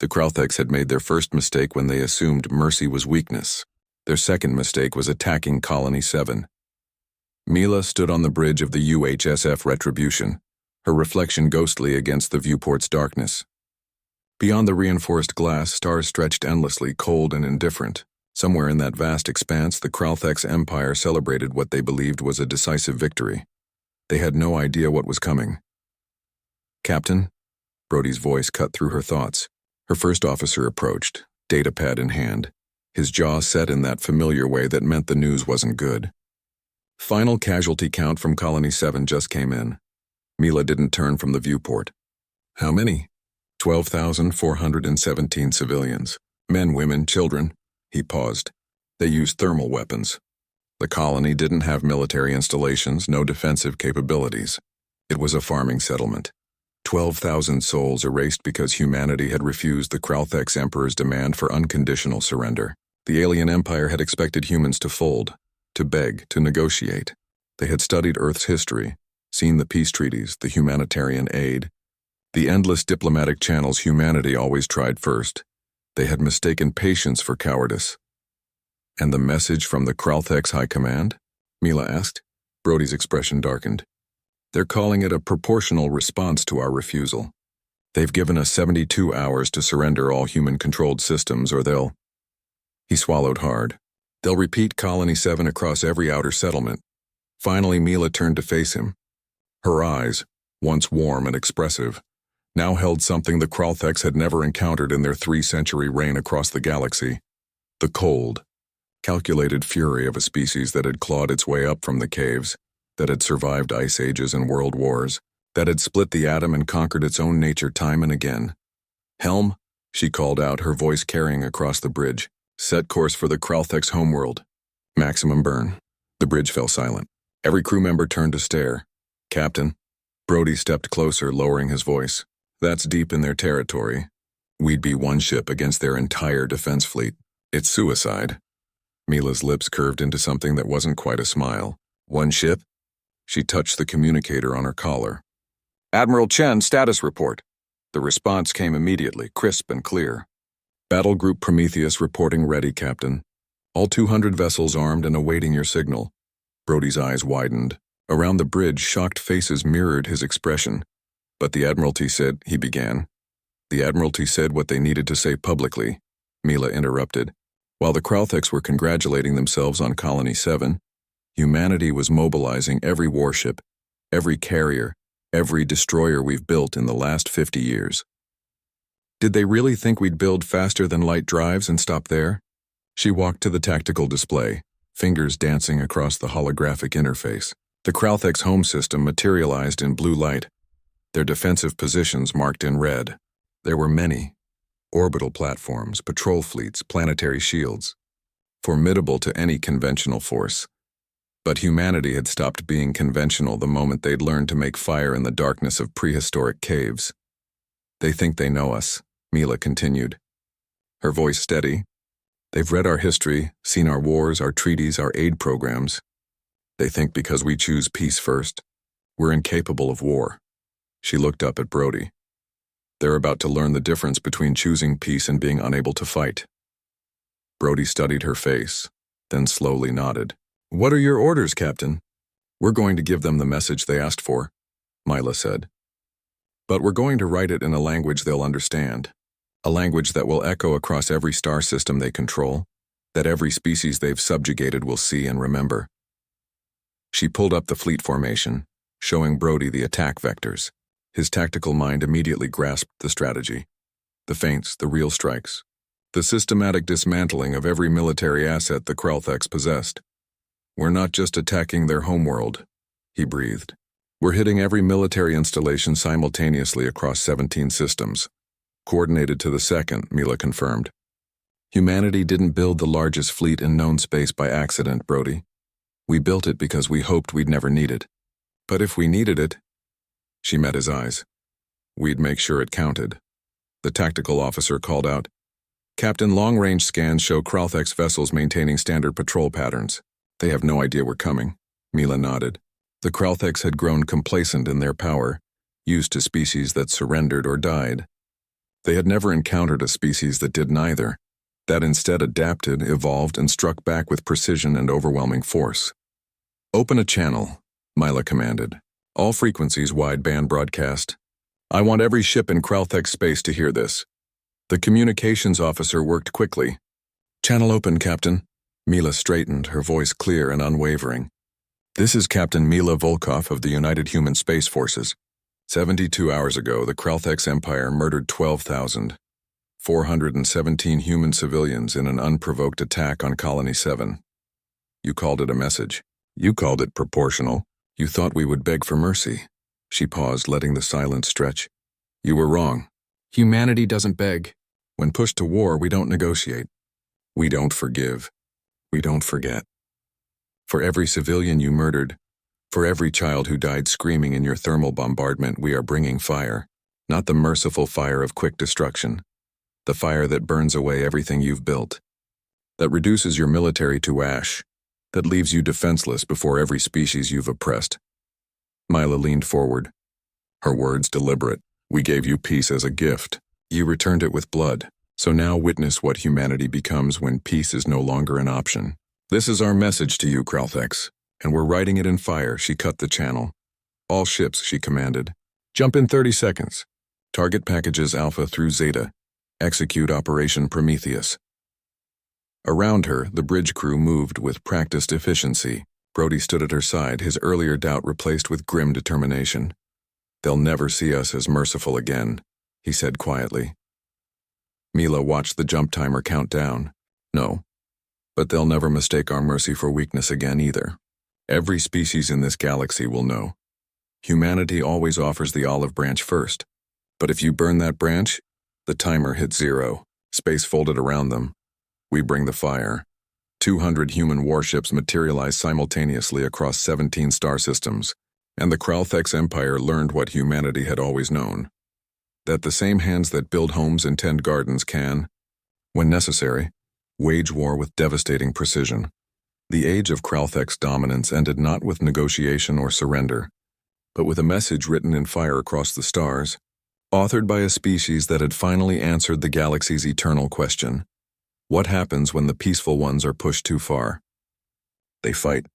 The Kralthex had made their first mistake when they assumed mercy was weakness. Their second mistake was attacking Colony 7. Mila stood on the bridge of the UHSF Retribution, her reflection ghostly against the viewport's darkness. Beyond the reinforced glass, stars stretched endlessly, cold and indifferent. Somewhere in that vast expanse, the Kralthex Empire celebrated what they believed was a decisive victory. They had no idea what was coming. "Captain?" Brody's voice cut through her thoughts. Her first officer approached, datapad in hand, his jaw set in that familiar way that meant the news wasn't good. Final casualty count from Colony 7 just came in. Mila didn't turn from the viewport. "How many?" 12,417 civilians. Men, women, children. He paused. They used thermal weapons. The colony didn't have military installations, no defensive capabilities. It was a farming settlement. 12,000 souls erased because humanity had refused the Kralthex Emperor's demand for unconditional surrender. The alien empire had expected humans to fold, to beg, to negotiate. They had studied Earth's history, seen the peace treaties, the humanitarian aid, the endless diplomatic channels humanity always tried first. They had mistaken patience for cowardice. "And the message from the Kralthex High Command?" Mila asked. Brody's expression darkened. "They're calling it a proportional response to our refusal. They've given us 72 hours to surrender all human-controlled systems, or they'll..." He swallowed hard. "They'll repeat Colony 7 across every outer settlement." Finally, Mila turned to face him. Her eyes, once warm and expressive, now held something the Kralthex had never encountered in their 3-century reign across the galaxy. The cold, calculated fury of a species that had clawed its way up from the caves, that had survived ice ages and world wars, that had split the atom and conquered its own nature time and again. "Helm," she called out, her voice carrying across the bridge. "Set course for the Kralthex homeworld. Maximum burn." The bridge fell silent. Every crew member turned to stare. "Captain." Brody stepped closer, lowering his voice. "That's deep in their territory. We'd be one ship against their entire defense fleet. It's suicide." Mila's lips curved into something that wasn't quite a smile. "One ship?" She touched the communicator on her collar. "Admiral Chen, status report." The response came immediately, crisp and clear. "Battle Group Prometheus reporting ready, Captain. All 200 vessels armed and awaiting your signal." Brody's eyes widened. Around the bridge, shocked faces mirrored his expression. "But the Admiralty said," he began. "The Admiralty said what they needed to say publicly," Mila interrupted. "While the Kralthex were congratulating themselves on Colony 7, humanity was mobilizing every warship, every carrier, every destroyer we've built in the last 50 years. Did they really think we'd build faster than light drives and stop there?" She walked to the tactical display, fingers dancing across the holographic interface. The Kralthex home system materialized in blue light, their defensive positions marked in red. There were many. Orbital platforms, patrol fleets, planetary shields. Formidable to any conventional force. But humanity had stopped being conventional the moment they'd learned to make fire in the darkness of prehistoric caves. "They think they know us," Mila continued, her voice steady. "They've read our history, seen our wars, our treaties, our aid programs. They think because we choose peace first, we're incapable of war." She looked up at Brody. "They're about to learn the difference between choosing peace and being unable to fight." Brody studied her face, then slowly nodded. "What are your orders, Captain?" "We're going to give them the message they asked for," Mila said. "But we're going to write it in a language they'll understand. A language that will echo across every star system they control, that every species they've subjugated will see and remember." She pulled up the fleet formation, showing Brody the attack vectors. His tactical mind immediately grasped the strategy. The feints, the real strikes. The systematic dismantling of every military asset the Kralthex possessed. "We're not just attacking their homeworld," he breathed. "We're hitting every military installation simultaneously across 17 systems. Coordinated to the second," Mila confirmed. "Humanity didn't build the largest fleet in known space by accident, Brody. We built it because we hoped we'd never need it. But if we needed it..." She met his eyes. "We'd make sure it counted." The tactical officer called out, "Captain, long-range scans show Kralthex vessels maintaining standard patrol patterns. They have no idea we're coming." Mila nodded. The Kralthex had grown complacent in their power, used to species that surrendered or died. They had never encountered a species that did neither, that instead adapted, evolved, and struck back with precision and overwhelming force. "Open a channel," Mila commanded. "All frequencies wideband broadcast. I want every ship in Kralthek space to hear this." The communications officer worked quickly. "Channel open, Captain." Mila straightened, her voice clear and unwavering. "This is Captain Mila Volkov of the United Human Space Forces. 72 hours ago, the Kralthek's Empire murdered 12,417 human civilians in an unprovoked attack on Colony 7. You called it a message. You called it proportional. You thought we would beg for mercy." She paused, letting the silence stretch. "You were wrong. Humanity doesn't beg. When pushed to war, we don't negotiate. We don't forgive. We don't forget. For every civilian you murdered, for every child who died screaming in your thermal bombardment, we are bringing fire. Not the merciful fire of quick destruction. The fire that burns away everything you've built. That reduces your military to ash. That leaves you defenseless before every species you've oppressed." Mila leaned forward, her words deliberate. "We gave you peace as a gift. You returned it with blood. So now witness what humanity becomes when peace is no longer an option. This is our message to you, Kralthex, and we're writing it in fire." She cut the channel. "All ships," she commanded. "Jump in 30 seconds. Target packages Alpha through Zeta. Execute Operation Prometheus." Around her, the bridge crew moved with practiced efficiency. Brody stood at her side, his earlier doubt replaced with grim determination. "They'll never see us as merciful again," he said quietly. Mila watched the jump timer count down. "No, but they'll never mistake our mercy for weakness again either. Every species in this galaxy will know. Humanity always offers the olive branch first. But if you burn that branch," the timer hit 0. Space folded around them. "We bring the fire." 200 human warships materialized simultaneously across 17 star systems, and the Kralthek's Empire learned what humanity had always known. That the same hands that build homes and tend gardens can, when necessary, wage war with devastating precision. The age of Kralthek's dominance ended not with negotiation or surrender, but with a message written in fire across the stars, authored by a species that had finally answered the galaxy's eternal question: what happens when the peaceful ones are pushed too far? They fight.